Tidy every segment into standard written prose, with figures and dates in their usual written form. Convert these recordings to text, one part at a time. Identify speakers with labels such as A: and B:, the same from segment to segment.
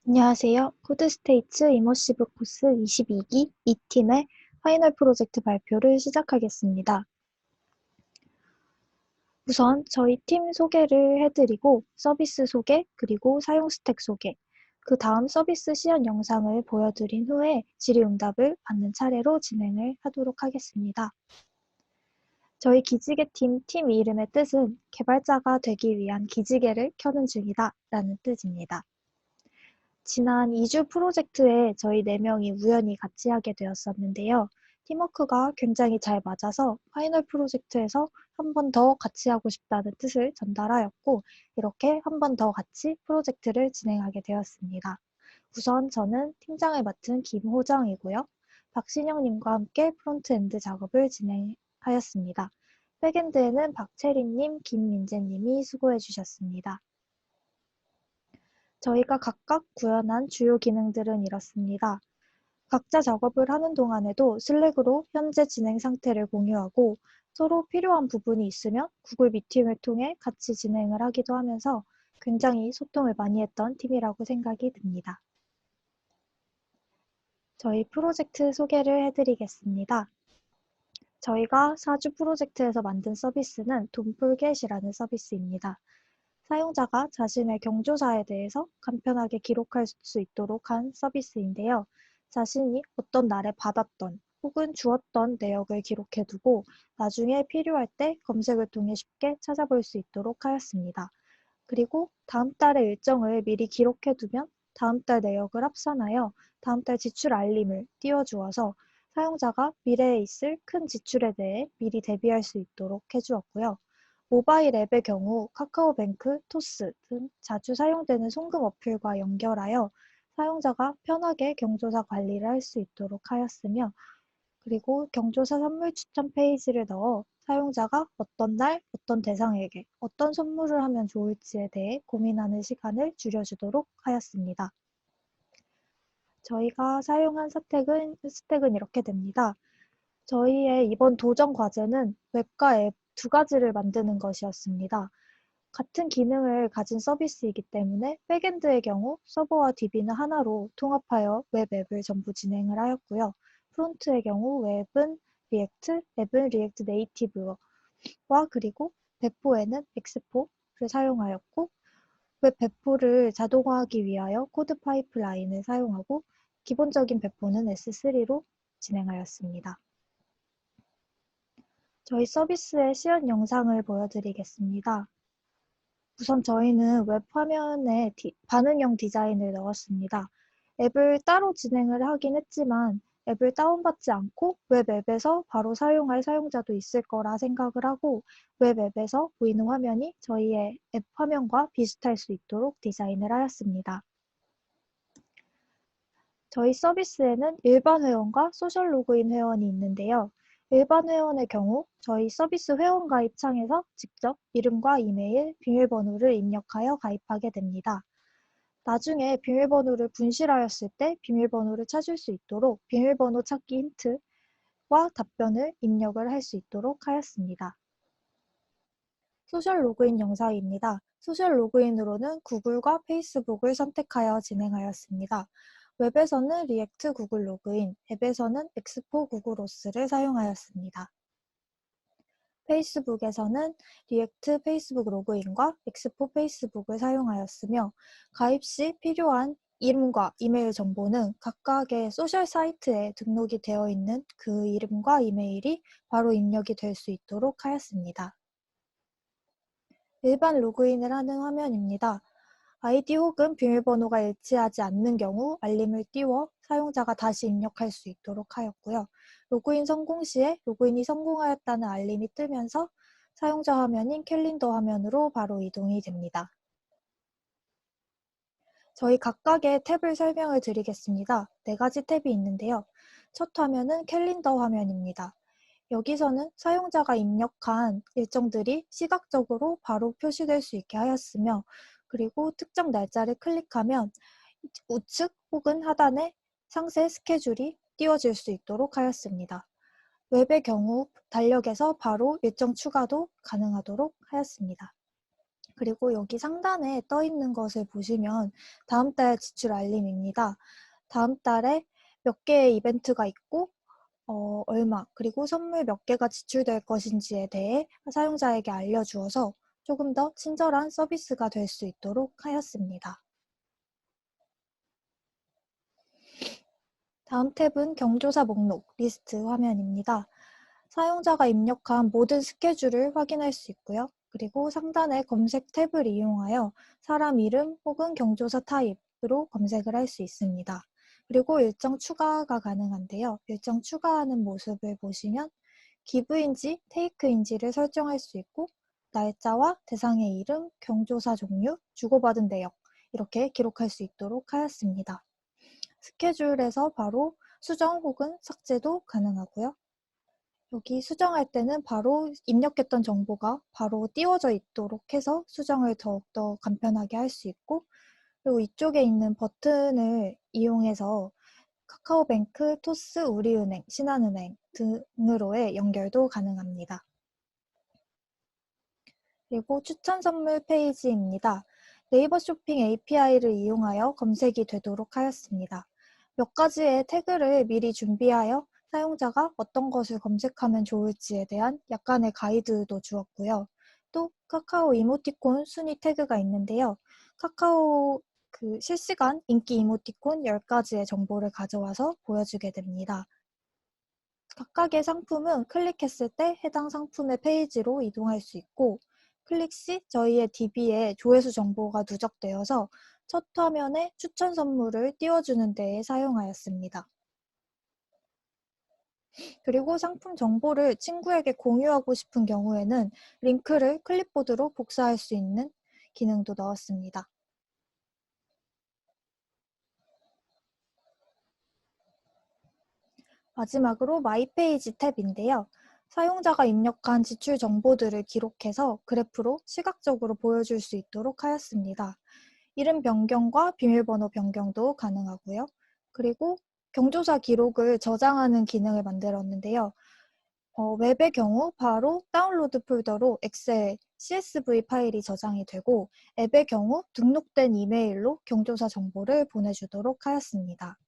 A: 안녕하세요. 코드스테이츠 이머시브 코스 22기 2팀의 파이널 프로젝트 발표를 시작하겠습니다. 우선 저희 팀 소개를 해드리고 서비스 소개, 그리고 사용 스택 소개, 그 다음 서비스 시연 영상을 보여드린 후에 질의응답을 받는 차례로 진행을 하도록 하겠습니다. 저희 기지개 팀 이름의 뜻은 개발자가 되기 위한 기지개를 켜는 중이다 라는 뜻입니다. 지난 2주 프로젝트에 저희 4명이 우연히 같이 하게 되었었는데요. 팀워크가 굉장히 잘 맞아서 파이널 프로젝트에서 한 번 더 같이 하고 싶다는 뜻을 전달하였고, 이렇게 한 번 더 같이 프로젝트를 진행하게 되었습니다. 우선 저는 팀장을 맡은 김호정이고요. 박신영님과 함께 프론트엔드 작업을 진행하였습니다. 백엔드에는 박채린님, 김민재님이 수고해 주셨습니다. 저희가 각각 구현한 주요 기능들은 이렇습니다. 각자 작업을 하는 동안에도 슬랙으로 현재 진행 상태를 공유하고 서로 필요한 부분이 있으면 구글 미팅을 통해 같이 진행을 하기도 하면서 굉장히 소통을 많이 했던 팀이라고 생각이 듭니다. 저희 프로젝트 소개를 해드리겠습니다. 저희가 4주 프로젝트에서 만든 서비스는 돈폴겟이라는 서비스입니다. 사용자가 자신의 경조사에 대해서 간편하게 기록할 수 있도록 한 서비스인데요. 자신이 어떤 날에 받았던 혹은 주었던 내역을 기록해두고 나중에 필요할 때 검색을 통해 쉽게 찾아볼 수 있도록 하였습니다. 그리고 다음 달의 일정을 미리 기록해두면 다음 달 내역을 합산하여 다음 달 지출 알림을 띄워주어서 사용자가 미래에 있을 큰 지출에 대해 미리 대비할 수 있도록 해주었고요. 모바일 앱의 경우 카카오뱅크, 토스 등 자주 사용되는 송금 어플과 연결하여 사용자가 편하게 경조사 관리를 할 수 있도록 하였으며, 그리고 경조사 선물 추천 페이지를 넣어 사용자가 어떤 날, 어떤 대상에게 어떤 선물을 하면 좋을지에 대해 고민하는 시간을 줄여주도록 하였습니다. 저희가 사용한 스택은 이렇게 됩니다. 저희의 이번 도전 과제는 웹과 앱 두 가지를 만드는 것이었습니다. 같은 기능을 가진 서비스이기 때문에 백엔드의 경우 서버와 DB는 하나로 통합하여 웹 앱을 전부 진행을 하였고요. 프론트의 경우 웹은 리액트, 앱은 리액트 네이티브와 그리고 배포에는 엑스포를 사용하였고, 웹 배포를 자동화하기 위하여 코드 파이프라인을 사용하고 기본적인 배포는 S3로 진행하였습니다. 저희 서비스의 시연 영상을 보여드리겠습니다. 우선 저희는 웹 화면에 반응형 디자인을 넣었습니다. 앱을 따로 진행을 하긴 했지만 앱을 다운받지 않고 웹 앱에서 바로 사용할 사용자도 있을 거라 생각을 하고 웹 앱에서 보이는 화면이 저희의 앱 화면과 비슷할 수 있도록 디자인을 하였습니다. 저희 서비스에는 일반 회원과 소셜 로그인 회원이 있는데요. 일반 회원의 경우 저희 서비스 회원 가입 창에서 직접 이름과 이메일, 비밀번호를 입력하여 가입하게 됩니다. 나중에 비밀번호를 분실하였을 때 비밀번호를 찾을 수 있도록 비밀번호 찾기 힌트와 답변을 입력을 할 수 있도록 하였습니다. 소셜 로그인 영상입니다. 소셜 로그인으로는 구글과 페이스북을 선택하여 진행하였습니다. 웹에서는 리액트 구글 로그인, 앱에서는 엑스포 구글오스를 사용하였습니다. 페이스북에서는 리액트 페이스북 로그인과 엑스포 페이스북을 사용하였으며 가입 시 필요한 이름과 이메일 정보는 각각의 소셜 사이트에 등록이 되어 있는 그 이름과 이메일이 바로 입력이 될 수 있도록 하였습니다. 일반 로그인을 하는 화면입니다. 아이디 혹은 비밀번호가 일치하지 않는 경우 알림을 띄워 사용자가 다시 입력할 수 있도록 하였고요. 로그인 성공 시에 로그인이 성공하였다는 알림이 뜨면서 사용자 화면인 캘린더 화면으로 바로 이동이 됩니다. 저희 각각의 탭을 설명을 드리겠습니다. 4가지 탭이 있는데요. 첫 화면은 캘린더 화면입니다. 여기서는 사용자가 입력한 일정들이 시각적으로 바로 표시될 수 있게 하였으며, 그리고 특정 날짜를 클릭하면 우측 혹은 하단에 상세 스케줄이 띄워질 수 있도록 하였습니다. 웹의 경우 달력에서 바로 일정 추가도 가능하도록 하였습니다. 그리고 여기 상단에 떠 있는 것을 보시면 다음 달 지출 알림입니다. 다음 달에 몇 개의 이벤트가 있고 얼마, 그리고 선물 몇 개가 지출될 것인지에 대해 사용자에게 알려주어서 조금 더 친절한 서비스가 될 수 있도록 하였습니다. 다음 탭은 경조사 목록, 리스트 화면입니다. 사용자가 입력한 모든 스케줄을 확인할 수 있고요. 그리고 상단의 검색 탭을 이용하여 사람 이름 혹은 경조사 타입으로 검색을 할 수 있습니다. 그리고 일정 추가가 가능한데요. 일정 추가하는 모습을 보시면 기브인지 테이크인지를 설정할 수 있고 날짜와 대상의 이름, 경조사 종류, 주고받은 내역 이렇게 기록할 수 있도록 하였습니다. 스케줄에서 바로 수정 혹은 삭제도 가능하고요. 여기 수정할 때는 바로 입력했던 정보가 바로 띄워져 있도록 해서 수정을 더욱더 간편하게 할 수 있고, 그리고 이쪽에 있는 버튼을 이용해서 카카오뱅크, 토스, 우리은행, 신한은행 등으로의 연결도 가능합니다. 그리고 추천 선물 페이지입니다. 네이버 쇼핑 API를 이용하여 검색이 되도록 하였습니다. 몇 가지의 태그를 미리 준비하여 사용자가 어떤 것을 검색하면 좋을지에 대한 약간의 가이드도 주었고요. 또 카카오 이모티콘 순위 태그가 있는데요. 카카오 실시간 인기 이모티콘 10가지의 정보를 가져와서 보여주게 됩니다. 각각의 상품은 클릭했을 때 해당 상품의 페이지로 이동할 수 있고, 클릭 시 저희의 DB에 조회수 정보가 누적되어서 첫 화면에 추천 선물을 띄워주는 데에 사용하였습니다. 그리고 상품 정보를 친구에게 공유하고 싶은 경우에는 링크를 클립보드로 복사할 수 있는 기능도 넣었습니다. 마지막으로 마이 페이지 탭인데요. 사용자가 입력한 지출 정보들을 기록해서 그래프로 시각적으로 보여줄 수 있도록 하였습니다. 이름 변경과 비밀번호 변경도 가능하고요. 그리고 경조사 기록을 저장하는 기능을 만들었는데요. 웹의 경우 바로 다운로드 폴더로 엑셀, CSV 파일이 저장이 되고, 앱의 경우 등록된 이메일로 경조사 정보를 보내주도록 하였습니다.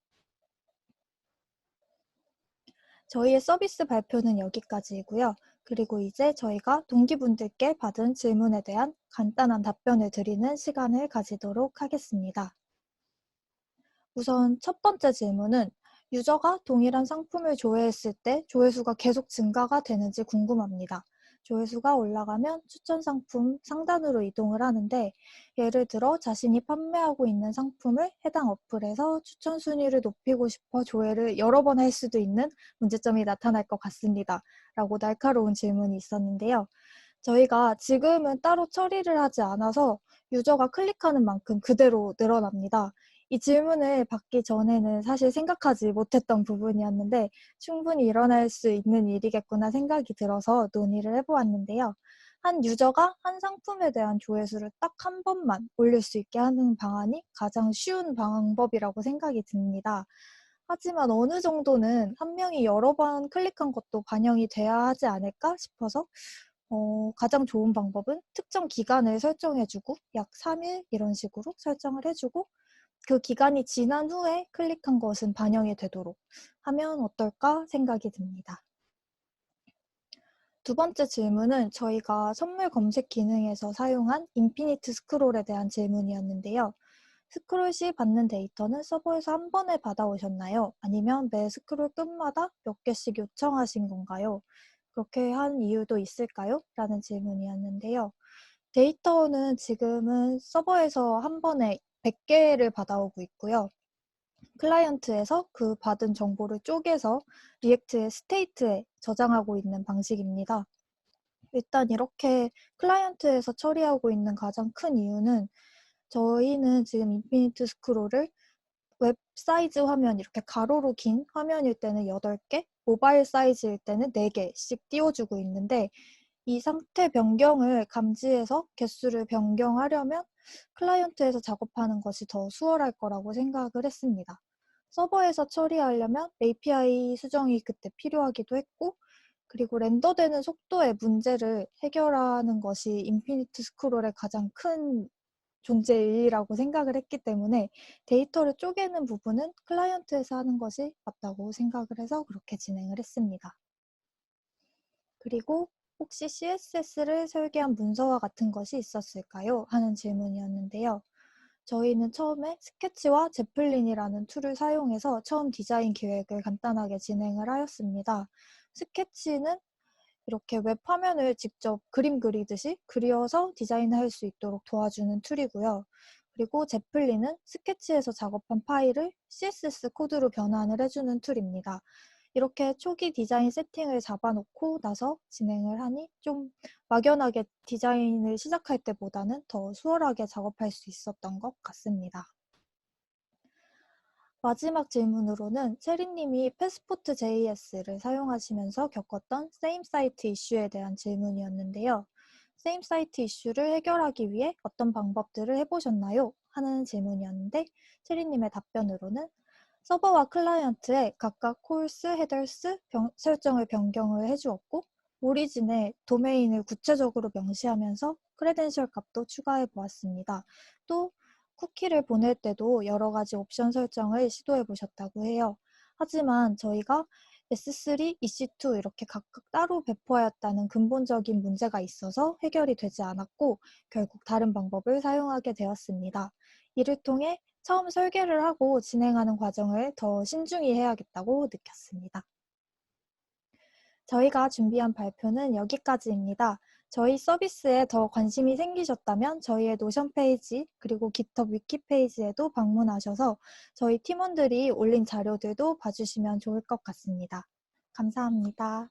A: 저희의 서비스 발표는 여기까지이고요. 그리고 이제 저희가 동기분들께 받은 질문에 대한 간단한 답변을 드리는 시간을 가지도록 하겠습니다. 우선 첫 번째 질문은 유저가 동일한 상품을 조회했을 때 조회수가 계속 증가가 되는지 궁금합니다. 조회수가 올라가면 추천 상품 상단으로 이동을 하는데, 예를 들어 자신이 판매하고 있는 상품을 해당 어플에서 추천 순위를 높이고 싶어 조회를 여러 번 할 수도 있는 문제점이 나타날 것 같습니다. 라고 날카로운 질문이 있었는데요. 저희가 지금은 따로 처리를 하지 않아서 유저가 클릭하는 만큼 그대로 늘어납니다. 이 질문을 받기 전에는 사실 생각하지 못했던 부분이었는데 충분히 일어날 수 있는 일이겠구나 생각이 들어서 논의를 해보았는데요. 한 유저가 한 상품에 대한 조회수를 딱 한 번만 올릴 수 있게 하는 방안이 가장 쉬운 방법이라고 생각이 듭니다. 하지만 어느 정도는 한 명이 여러 번 클릭한 것도 반영이 돼야 하지 않을까 싶어서 가장 좋은 방법은 특정 기간을 설정해주고 약 3일 이런 식으로 설정을 해주고 그 기간이 지난 후에 클릭한 것은 반영이 되도록 하면 어떨까 생각이 듭니다. 두 번째 질문은 저희가 선물 검색 기능에서 사용한 인피니트 스크롤에 대한 질문이었는데요. 스크롤 시 받는 데이터는 서버에서 한 번에 받아오셨나요? 아니면 매 스크롤 끝마다 몇 개씩 요청하신 건가요? 그렇게 한 이유도 있을까요? 라는 질문이었는데요. 데이터는 지금은 서버에서 한 번에 100개를 받아오고 있고요. 클라이언트에서 그 받은 정보를 쪼개서 리액트의 스테이트에 저장하고 있는 방식입니다. 일단 이렇게 클라이언트에서 처리하고 있는 가장 큰 이유는 저희는 지금 인피니트 스크롤을 웹 사이즈 화면 이렇게 가로로 긴 화면일 때는 8개, 모바일 사이즈일 때는 4개씩 띄워주고 있는데 이 상태 변경을 감지해서 개수를 변경하려면 클라이언트에서 작업하는 것이 더 수월할 거라고 생각을 했습니다. 서버에서 처리하려면 API 수정이 그때 필요하기도 했고 그리고 렌더되는 속도의 문제를 해결하는 것이 인피니트 스크롤의 가장 큰 존재의의라고 생각을 했기 때문에 데이터를 쪼개는 부분은 클라이언트에서 하는 것이 맞다고 생각을 해서 그렇게 진행을 했습니다. 그리고 혹시 CSS를 설계한 문서와 같은 것이 있었을까요? 하는 질문이었는데요. 저희는 처음에 스케치와 제플린이라는 툴을 사용해서 처음 디자인 기획을 간단하게 진행을 하였습니다. 스케치는 이렇게 웹 화면을 직접 그림 그리듯이 그려서 디자인할 수 있도록 도와주는 툴이고요. 그리고 제플린은 스케치에서 작업한 파일을 CSS 코드로 변환을 해주는 툴입니다. 이렇게 초기 디자인 세팅을 잡아놓고 나서 진행을 하니 좀 막연하게 디자인을 시작할 때보다는 더 수월하게 작업할 수 있었던 것 같습니다. 마지막 질문으로는 체리님이 패스포트 JS를 사용하시면서 겪었던 세임 사이트 이슈에 대한 질문이었는데요. 세임 사이트 이슈를 해결하기 위해 어떤 방법들을 해보셨나요? 하는 질문이었는데 체리님의 답변으로는 서버와 클라이언트에 각각 콜스, 헤더스 설정을 변경을 해주었고 오리진에 도메인을 구체적으로 명시하면서 크레덴셜 값도 추가해 보았습니다. 또 쿠키를 보낼 때도 여러 가지 옵션 설정을 시도해 보셨다고 해요. 하지만 저희가 S3, EC2 이렇게 각각 따로 배포하였다는 근본적인 문제가 있어서 해결이 되지 않았고 결국 다른 방법을 사용하게 되었습니다. 이를 통해 처음 설계를 하고 진행하는 과정을 더 신중히 해야겠다고 느꼈습니다. 저희가 준비한 발표는 여기까지입니다. 저희 서비스에 더 관심이 생기셨다면 저희의 노션 페이지 그리고 깃허브 위키 페이지에도 방문하셔서 저희 팀원들이 올린 자료들도 봐주시면 좋을 것 같습니다. 감사합니다.